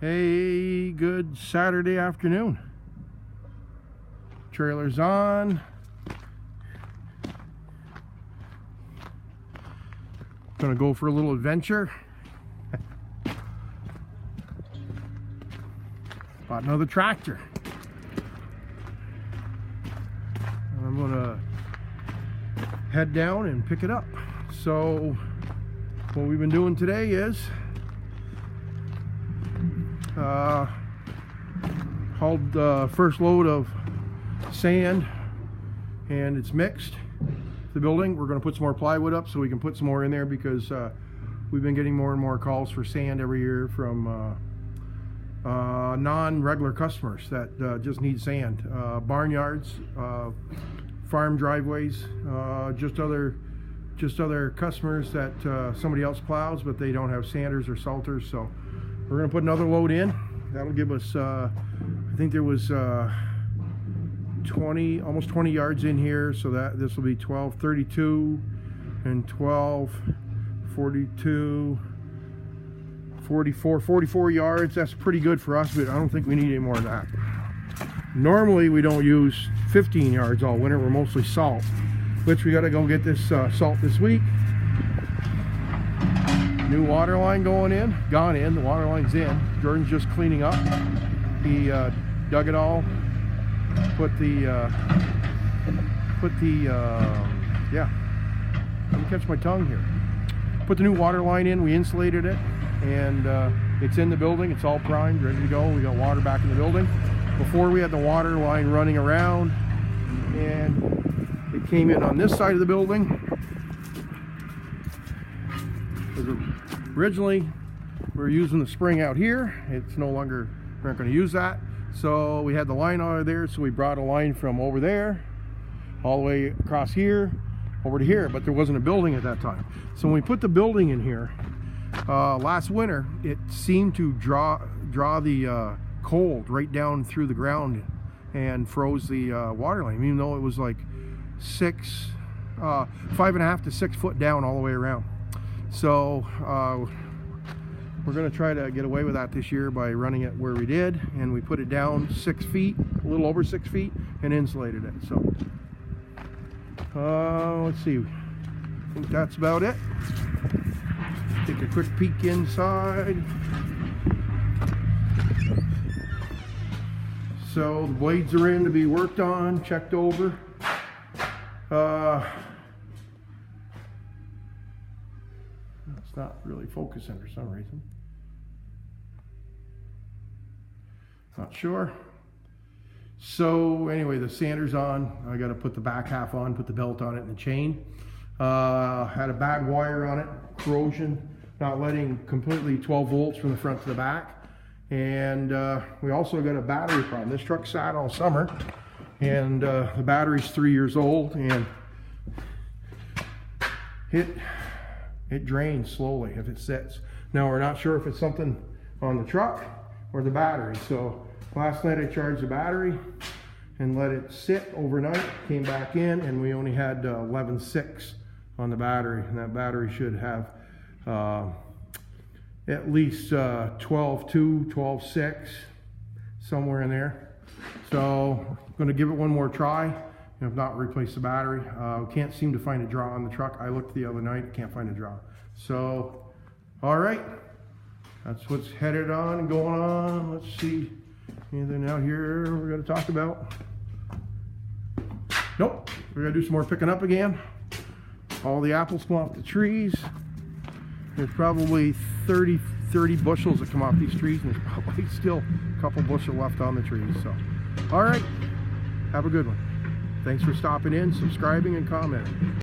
Hey, good Saturday afternoon. Trailer's on. Gonna go for a little adventure. Bought another tractor. I'm gonna head down and pick it up. So what we've been doing today is hauled the first load of sand, and it's mixed. The building, we're going to put some more plywood up so we can put some more in there, because we've been getting more and more calls for sand every year from non-regular customers that just need sand, barnyards, farm driveways, just other customers that somebody else plows but they don't have sanders or salters. So we're going to put another load in. That'll give us I think there was almost 20 yards in here, so that this will be 12, 32 and 12, 42, 44 yards. That's pretty good for us, but I don't think we need any more than that. Normally we don't use 15 yards all winter. We're mostly salt, which we got to go get this salt this week. New water line gone in. The water line's in. Jordan's just cleaning up. He dug it all, put the yeah, let me catch my tongue here. Put the new water line in. We insulated it, and it's in the building. It's all primed, ready to go. We got water back in the building. Before, we had the water line running around, and it came in on this side of the building. Originally we were using the spring out here. It's no longer, we're not going to use that. So we had the line out of there, so we brought a line from over there all the way across here over to here, but there wasn't a building at that time. So when we put the building in here last winter, it seemed to draw the cold right down through the ground and froze the water line, even though it was like 5.5 to 6 foot down all the way around. So we're going to try to get away with that this year by running it where we did, and we put it down 6 feet, a little over 6 feet, and insulated it. So let's see, I think that's about it. Take a quick peek inside. So the blades are in to be worked on, checked over. It's not really focusing for some reason. Not sure. So anyway, the sander's on. I got to put the back half on, put the belt on it and the chain. Had a bad wire on it, corrosion, not letting completely 12 volts from the front to the back. And we also got a battery problem. This truck sat all summer, and the battery's 3 years old, and it drains slowly if it sits. Now we're not sure if it's something on the truck or the battery. So last night I charged the battery and let it sit overnight, came back in, and we only had 11.6 on the battery, and that battery should have at least 12.2, 12.6, somewhere in there. So I'm going to give it one more try, and if not, replace the battery. Can't seem to find a draw on the truck. I looked the other night, can't find a draw. So all right, that's what's headed on and going on. Let's see, anything out here we're going to talk about? Nope. We're going to do some more picking up again. All the apples come off the trees. There's probably 30 bushels that come off these trees, and there's probably still a couple bushel left on the trees. So all right, have a good one. Thanks for stopping in, subscribing, and commenting.